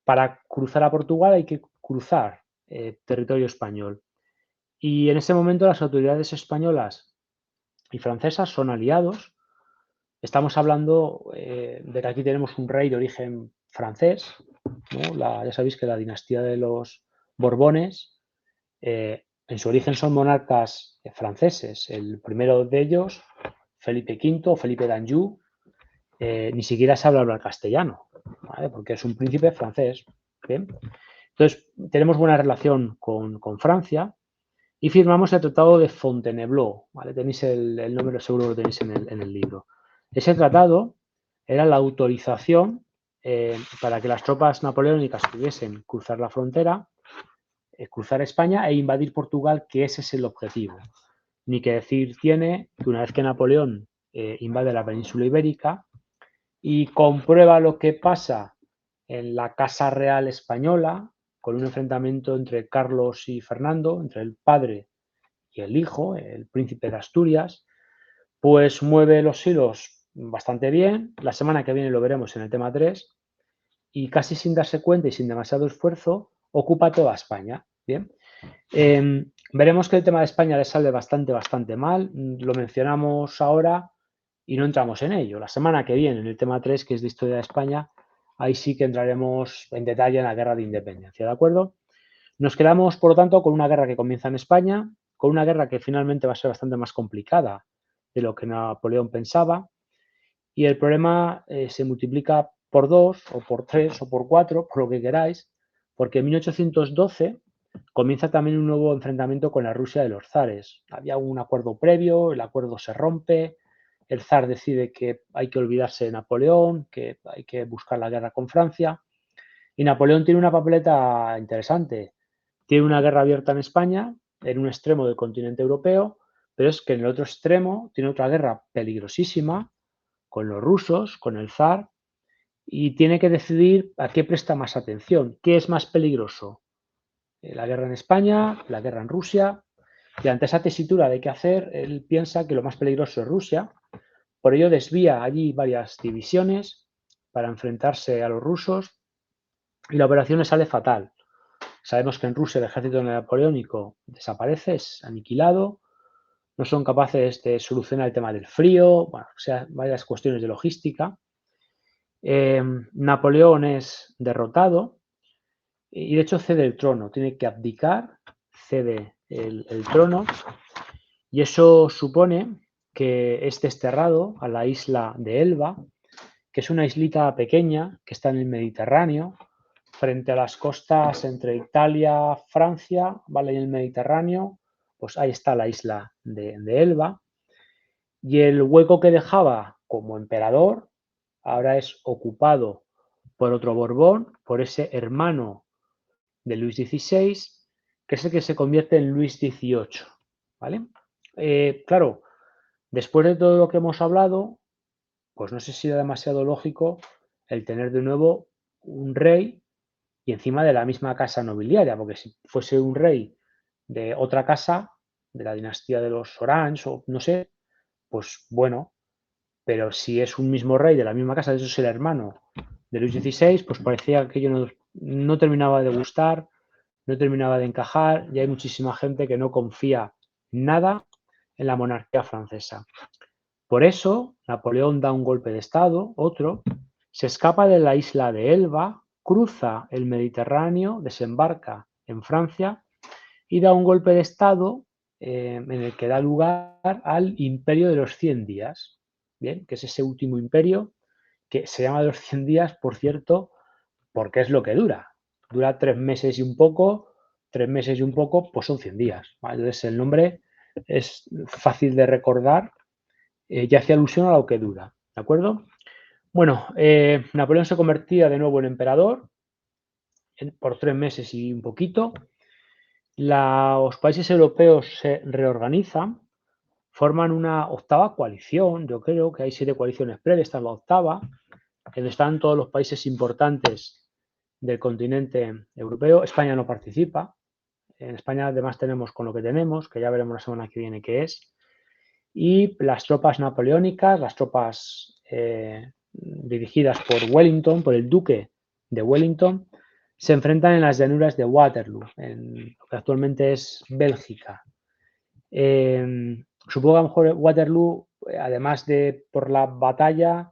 Para cruzar a Portugal hay que cruzar territorio español. Y en ese momento las autoridades españolas y francesas son aliados. Estamos hablando de que aquí tenemos un rey de origen francés, ¿no? Ya sabéis que la dinastía de los Borbones, en su origen son monarcas franceses. El primero de ellos, Felipe V, Felipe d'Anjou, ni siquiera sabe hablar castellano, ¿vale? Porque es un príncipe francés. ¿Bien? Entonces, tenemos buena relación con Francia y firmamos el Tratado de Fontainebleau, ¿vale? Tenéis el nombre, seguro lo tenéis en el libro. Ese tratado era la autorización para que las tropas napoleónicas pudiesen cruzar la frontera, cruzar España e invadir Portugal, que ese es el objetivo. Ni que decir tiene que una vez que Napoleón invade la península ibérica y comprueba lo que pasa en la Casa Real Española, con un enfrentamiento entre Carlos y Fernando, entre el padre y el hijo, el príncipe de Asturias, pues mueve los hilos bastante bien. La semana que viene lo veremos en el tema 3 y casi sin darse cuenta y sin demasiado esfuerzo ocupa toda España. Bien. Veremos que el tema de España le sale bastante mal. Lo mencionamos ahora y no entramos en ello. La semana que viene, en el tema 3, que es de historia de España, ahí sí que entraremos en detalle en la guerra de independencia, ¿de acuerdo? Nos quedamos, por lo tanto, con una guerra que comienza en España, con una guerra que finalmente va a ser bastante más complicada de lo que Napoleón pensaba, y el problema se multiplica por 2 o por 3 o por 4, por lo que queráis, porque en 1812 comienza también un nuevo enfrentamiento con la Rusia de los zares. Había un acuerdo previo, el acuerdo se rompe, el zar decide que hay que olvidarse de Napoleón, que hay que buscar la guerra con Francia, y Napoleón tiene una papeleta interesante. Tiene una guerra abierta en España, en un extremo del continente europeo, pero es que en el otro extremo tiene otra guerra peligrosísima con los rusos, con el zar, y tiene que decidir a qué presta más atención, qué es más peligroso, la guerra en España, la guerra en Rusia, y ante esa tesitura de qué hacer, él piensa que lo más peligroso es Rusia, por ello desvía allí varias divisiones para enfrentarse a los rusos y la operación le sale fatal. Sabemos que en Rusia el ejército napoleónico desaparece, es aniquilado, no son capaces de solucionar el tema del frío, bueno, o sea, varias cuestiones de logística. Napoleón es derrotado y de hecho cede el trono, tiene que abdicar, cede el trono y eso supone que es desterrado a la isla de Elba, que es una islita pequeña que está en el Mediterráneo, frente a las costas entre Italia, Francia, ¿vale? Y el Mediterráneo, pues ahí está la isla de Elba. Y el hueco que dejaba como emperador ahora es ocupado por otro Borbón, por ese hermano de Luis XVI, que es el que se convierte en Luis XVIII, ¿vale? Claro, después de todo lo que hemos hablado, pues no sé si era demasiado lógico el tener de nuevo un rey y encima de la misma casa nobiliaria, porque si fuese un rey de otra casa, de la dinastía de los Orange o no sé, pues bueno, pero si es un mismo rey de la misma casa, de hecho es el hermano de Luis XVI, pues parecía que aquello no terminaba de gustar, no terminaba de encajar y hay muchísima gente que no confía nada en la monarquía francesa. Por eso, Napoleón da un golpe de estado, otro, se escapa de la isla de Elba, cruza el Mediterráneo, desembarca en Francia y da un golpe de estado en el que da lugar al Imperio de los 100 días, ¿bien? Que es ese último imperio que se llama de los 100 días, por cierto, porque es lo que dura. Dura 3 meses y un poco, 3 meses y un poco, pues son 100 días. ¿Vale? Entonces el nombre es fácil de recordar y hace alusión a lo que dura, ¿de acuerdo? Bueno, Napoleón se convertía de nuevo en emperador por 3 meses y un poquito. Los países europeos se reorganizan, forman una octava coalición. Yo creo que hay 7 coaliciones previas, esta es la octava, donde están todos los países importantes del continente europeo. España no participa. En España además tenemos con lo que tenemos, que ya veremos la semana que viene qué es. Y las tropas napoleónicas, las tropas dirigidas por Wellington, por el duque de Wellington, se enfrentan en las llanuras de Waterloo, en lo que actualmente es Bélgica. Supongo que a lo mejor Waterloo, además de por la batalla,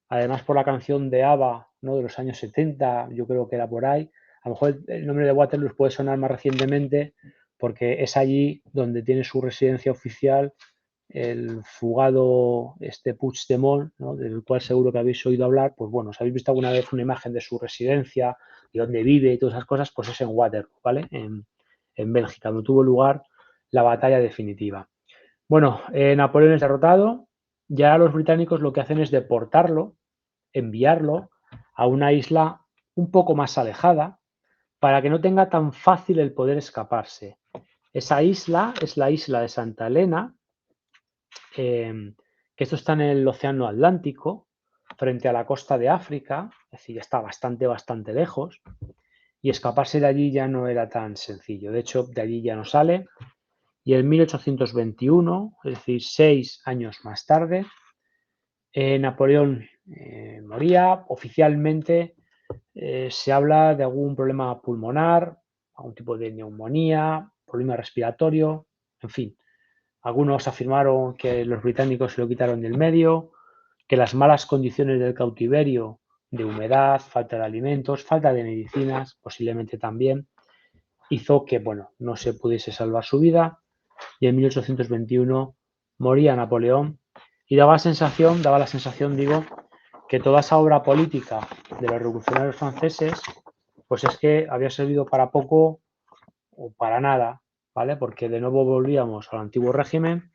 además por la canción de ABBA, ¿no? De los años 70, yo creo que era por ahí, a lo mejor el nombre de Waterloo puede sonar más recientemente porque es allí donde tiene su residencia oficial el fugado Puigdemont, ¿no? Del cual seguro que habéis oído hablar. Pues bueno, si habéis visto alguna vez una imagen de su residencia y dónde vive y todas esas cosas, pues es en Waterloo, ¿vale? En Bélgica, donde tuvo lugar la batalla definitiva. Bueno, Napoleón es derrotado, ya los británicos lo que hacen es deportarlo, enviarlo a una isla un poco más alejada para que no tenga tan fácil el poder escaparse. Esa isla es la isla de Santa Elena, que esto está en el Océano Atlántico, frente a la costa de África, es decir, está bastante lejos, y escaparse de allí ya no era tan sencillo. De hecho, de allí ya no sale, y en 1821, es decir, 6 años más tarde, Napoleón moría. Oficialmente se habla de algún problema pulmonar, algún tipo de neumonía, problema respiratorio, en fin. Algunos afirmaron que los británicos se lo quitaron del medio, que las malas condiciones del cautiverio, de humedad, falta de alimentos, falta de medicinas, posiblemente también, hizo que, bueno, no se pudiese salvar su vida, y en 1821 moría Napoleón y daba la sensación, digo, que toda esa obra política de los revolucionarios franceses, pues es que había servido para poco o para nada, ¿vale? Porque de nuevo volvíamos al antiguo régimen,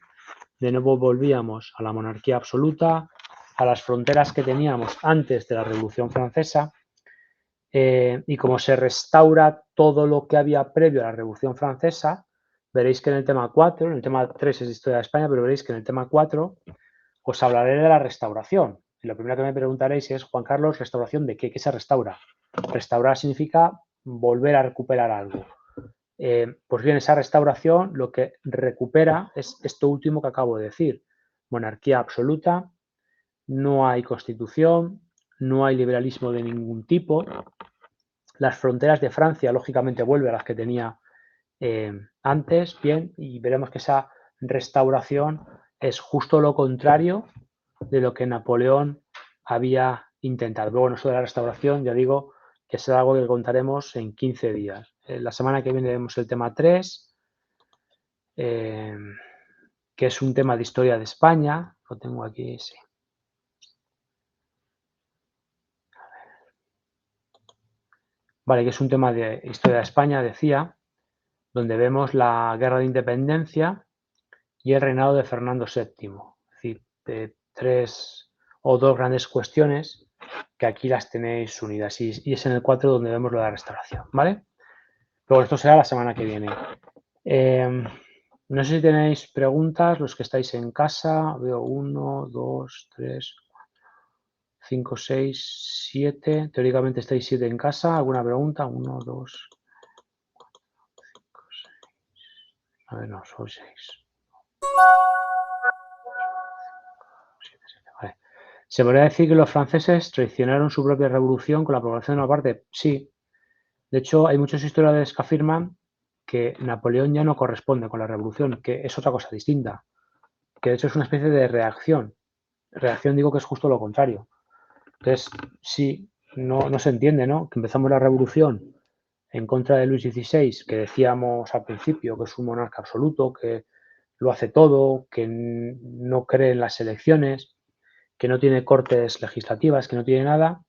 de nuevo volvíamos a la monarquía absoluta, a las fronteras que teníamos antes de la Revolución Francesa, y como se restaura todo lo que había previo a la Revolución Francesa, veréis que en el tema 4, en el tema 3 es Historia de España, pero veréis que en el tema 4 os hablaré de la restauración. Y lo primero que me preguntaréis es, Juan Carlos, ¿restauración de qué? ¿Qué se restaura? Restaurar significa volver a recuperar algo. Pues bien, esa restauración lo que recupera es esto último que acabo de decir. Monarquía absoluta, no hay constitución, no hay liberalismo de ningún tipo. Las fronteras de Francia, lógicamente, vuelve a las que tenía antes, bien, y veremos que esa restauración es justo lo contrario de lo que Napoleón había intentado. Luego, bueno, eso de la restauración, ya digo, que será algo que contaremos en 15 días. La semana que viene vemos el tema 3, que es un tema de historia de España. Lo tengo aquí, sí. Vale, que es un tema de historia de España, decía, donde vemos la guerra de independencia y el reinado de Fernando VII. Es decir, de 3 o 2 grandes cuestiones que aquí las tenéis unidas. Y es en el 4 donde vemos lo de la restauración, ¿vale? Pero esto será la semana que viene. No sé si tenéis preguntas, los que estáis en casa. Veo 1, 2, 3, 5, 6, 7. Teóricamente estáis 7 en casa. ¿Alguna pregunta? 1, 2, 5, 6. A ver, no, son 6. 7, 7. Vale. ¿Se podría decir que los franceses traicionaron su propia revolución con la aprobación de una parte? Sí. De hecho, hay muchos historiadores que afirman que Napoleón ya no corresponde con la revolución, que es otra cosa distinta, que de hecho es una especie de reacción. Reacción digo que es justo lo contrario. Entonces, sí, no se entiende, ¿no? Que empezamos la revolución en contra de Luis XVI, que decíamos al principio que es un monarca absoluto, que lo hace todo, que no cree en las elecciones, que no tiene cortes legislativas, que no tiene nada.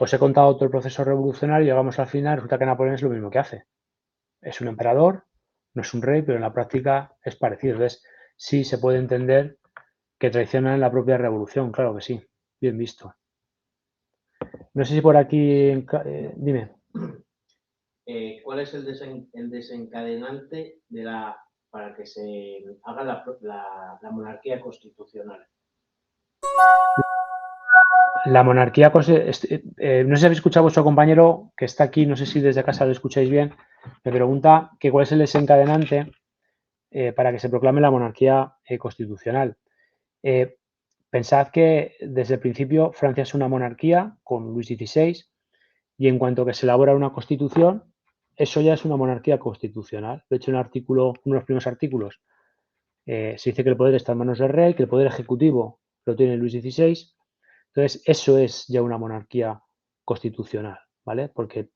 Os he contado todo el proceso revolucionario y llegamos al final, resulta que Napoleón es lo mismo que hace. Es un emperador, no es un rey, pero en la práctica es parecido. Entonces, sí se puede entender que traicionan la propia revolución, claro que sí, bien visto. No sé si por aquí, dime. ¿Cuál es el desencadenante de la para que se haga la monarquía constitucional? La monarquía, no sé si habéis escuchado a vuestro compañero que está aquí, no sé si desde casa lo escucháis bien, me pregunta que cuál es el desencadenante para que se proclame la monarquía constitucional. Pensad que desde el principio Francia es una monarquía con Luis XVI y en cuanto que se elabora una constitución, eso ya es una monarquía constitucional. De hecho, en uno de los primeros artículos se dice que el poder está en manos del rey, que el poder ejecutivo lo tiene Luis XVI. Entonces, eso es ya una monarquía constitucional, ¿vale? Porque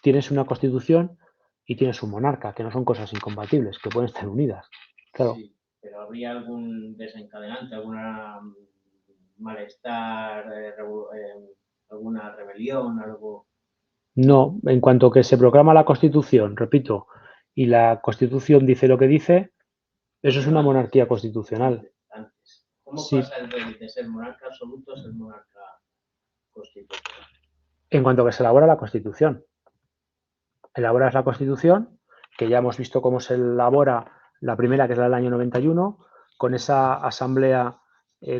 tienes una constitución y tienes un monarca, que no son cosas incompatibles, que pueden estar unidas. Claro. Sí, pero ¿habría algún desencadenante, alguna malestar, alguna rebelión, algo? No, en cuanto que se proclama la Constitución, repito, y la Constitución dice lo que dice, eso es una monarquía constitucional. Antes. ¿Cómo Sí, pasa de ser monarca absoluto a ser monarca constitucional? en cuanto que se elabora la Constitución. Elaboras la Constitución, que ya hemos visto cómo se elabora la primera, que es la del año 91, con esa asamblea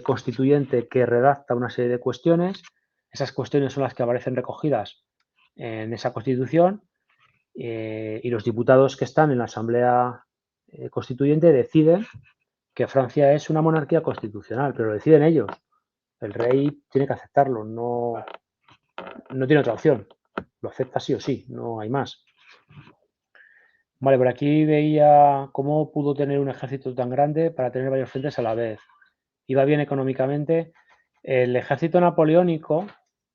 constituyente que redacta una serie de cuestiones. Esas cuestiones son las que aparecen recogidas en esa Constitución y los diputados que están en la asamblea constituyente deciden que Francia es una monarquía constitucional, pero lo deciden ellos. El rey tiene que aceptarlo, no tiene otra opción. Lo acepta sí o sí, no hay más. Vale, por aquí veía cómo pudo tener un ejército tan grande para tener varios frentes a la vez. Iba bien económicamente. El ejército napoleónico,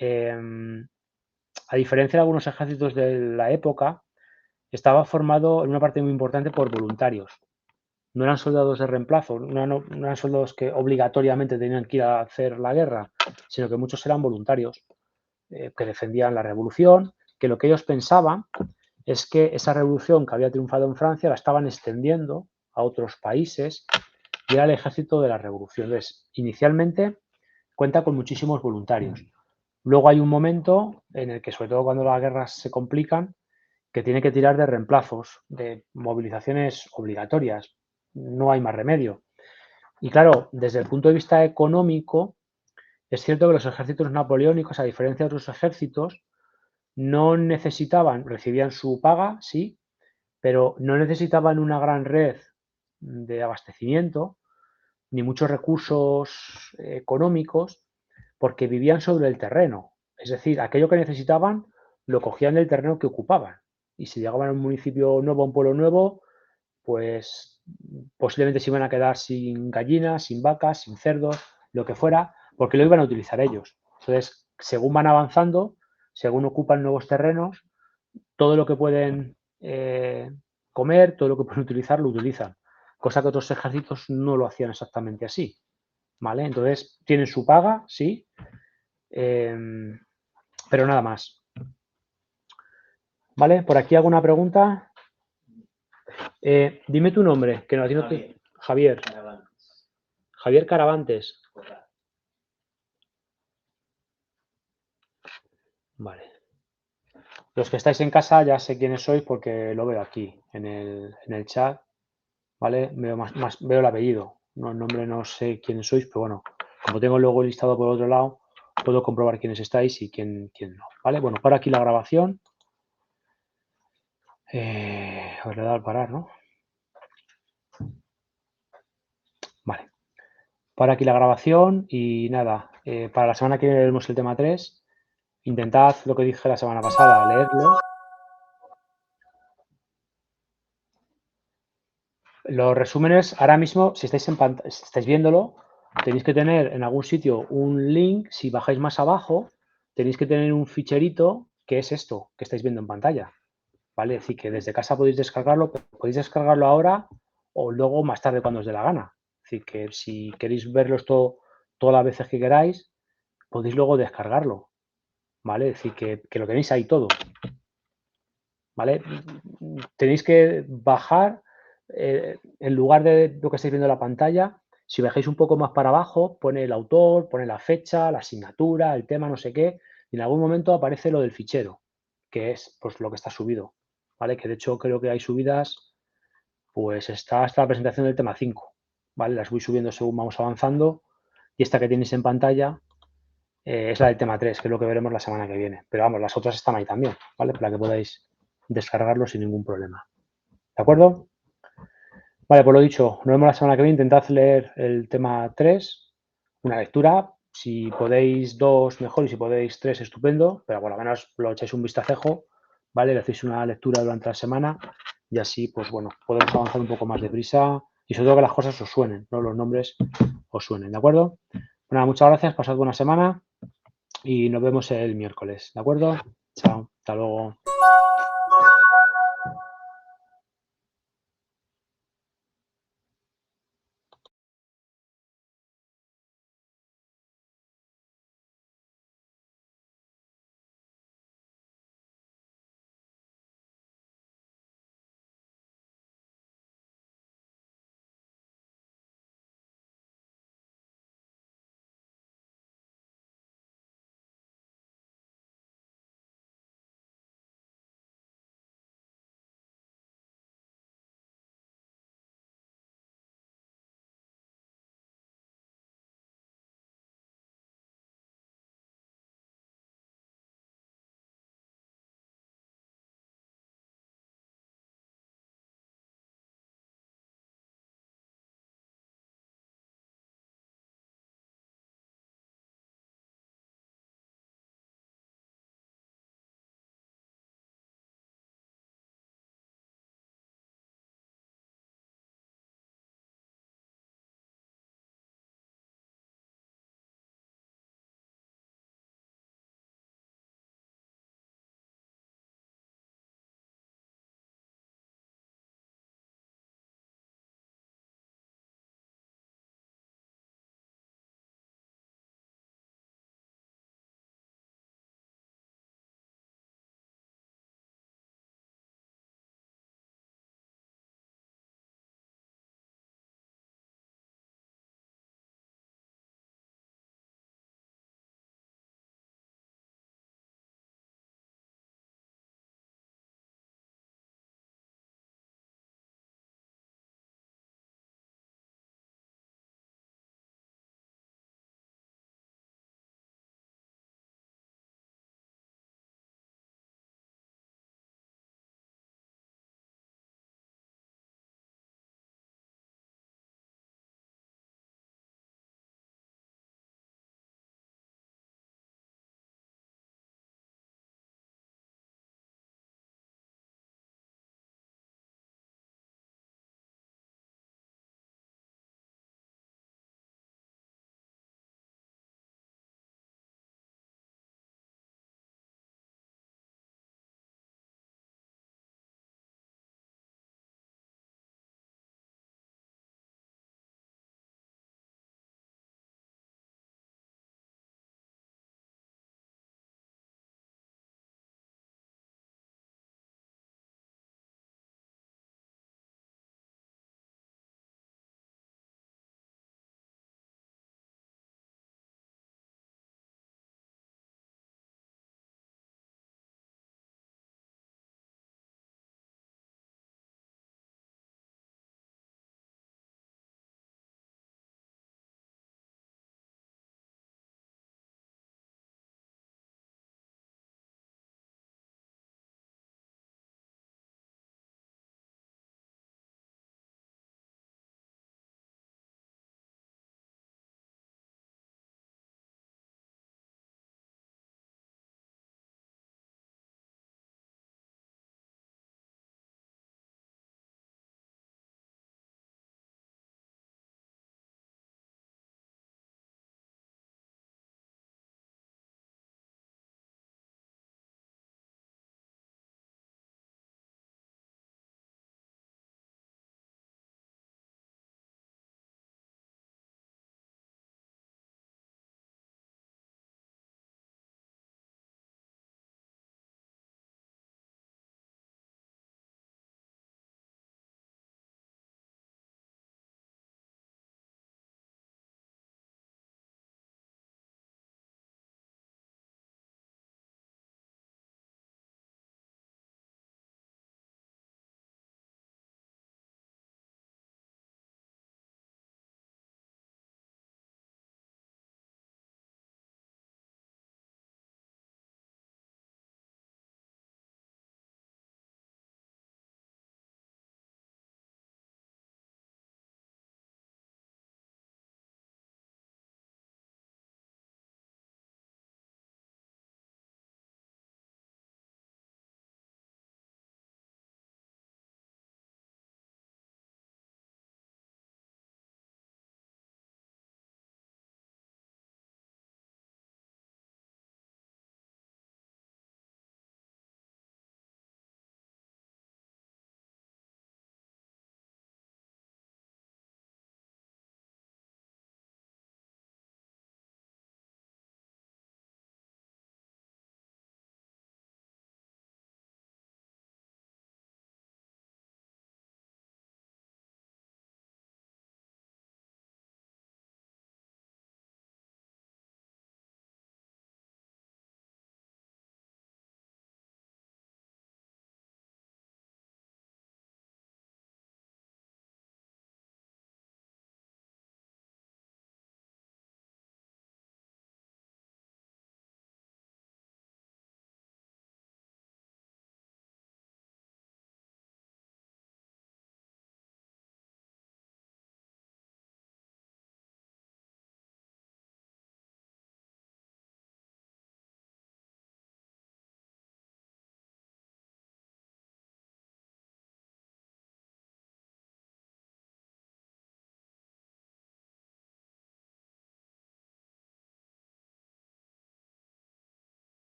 a diferencia de algunos ejércitos de la época, estaba formado en una parte muy importante por voluntarios. No eran soldados de reemplazo, no eran soldados que obligatoriamente tenían que ir a hacer la guerra, sino que muchos eran voluntarios que defendían la revolución, que lo que ellos pensaban es que esa revolución que había triunfado en Francia la estaban extendiendo a otros países y era el ejército de la revolución. Entonces, inicialmente cuenta con muchísimos voluntarios. Luego hay un momento en el que, sobre todo cuando las guerras se complican, que tiene que tirar de reemplazos, de movilizaciones obligatorias. No hay más remedio. Y claro, desde el punto de vista económico, es cierto que los ejércitos napoleónicos, a diferencia de otros ejércitos, no necesitaban, recibían su paga, sí, pero no necesitaban una gran red de abastecimiento ni muchos recursos económicos porque vivían sobre el terreno. Es decir, aquello que necesitaban lo cogían del terreno que ocupaban. Y si llegaban a un municipio nuevo, a un pueblo nuevo, pues posiblemente se iban a quedar sin gallinas, sin vacas, sin cerdos, lo que fuera, porque lo iban a utilizar ellos. Entonces, según van avanzando, según ocupan nuevos terrenos, todo lo que pueden comer, todo lo que pueden utilizar, lo utilizan. Cosa que otros ejércitos no lo hacían exactamente así. ¿Vale? Entonces, tienen su paga, sí, pero nada más. ¿Vale? ¿Por aquí alguna pregunta? Dime tu nombre, que no, no te... Javier. Caravantes. Javier Caravantes. Correcto. Vale. Los que estáis en casa ya sé quiénes sois porque lo veo aquí en el chat. ¿Vale? Veo el apellido. No, el nombre no sé quiénes sois, pero bueno, como tengo luego el listado por otro lado, puedo comprobar quiénes estáis y quién no. ¿Vale? Bueno, para aquí la grabación. Os le he dado al parar, ¿no? Vale. Para aquí la grabación y nada, para la semana que viene veremos el tema 3. Intentad lo que dije la semana pasada, leerlo. Los resúmenes, ahora mismo, si estáis viéndolo, tenéis que tener en algún sitio un link. Si bajáis más abajo, tenéis que tener un ficherito que es esto que estáis viendo en pantalla. ¿Vale? Es decir, que desde casa podéis descargarlo ahora o luego más tarde cuando os dé la gana. Es decir, que si queréis verlo todas las veces que queráis, podéis luego descargarlo. ¿Vale? Es decir, que lo tenéis ahí todo. ¿Vale? Tenéis que bajar, en lugar de lo que estáis viendo en la pantalla, si bajáis un poco más para abajo, pone el autor, pone la fecha, la asignatura, el tema, no sé qué, y en algún momento aparece lo del fichero, que es pues lo que está subido. ¿Vale? Que de hecho creo que hay subidas pues está hasta la presentación del tema 5, ¿vale? Las voy subiendo según vamos avanzando y esta que tenéis en pantalla es la del tema 3, que es lo que veremos la semana que viene. Pero vamos, las otras están ahí también, ¿vale? Para que podáis descargarlo sin ningún problema. ¿De acuerdo? Vale, pues lo dicho, nos vemos la semana que viene. Intentad leer el tema 3, una lectura. Si podéis 2, mejor, y si podéis 3, estupendo. Pero por lo menos lo echáis un vistacejo, ¿vale? Le hacéis una lectura durante la semana y así, pues bueno, podemos avanzar un poco más deprisa y sobre todo que las cosas os suenen, ¿no? Los nombres os suenen, ¿de acuerdo? Bueno, muchas gracias, pasad buena semana y nos vemos el miércoles, ¿de acuerdo? Chao, hasta luego.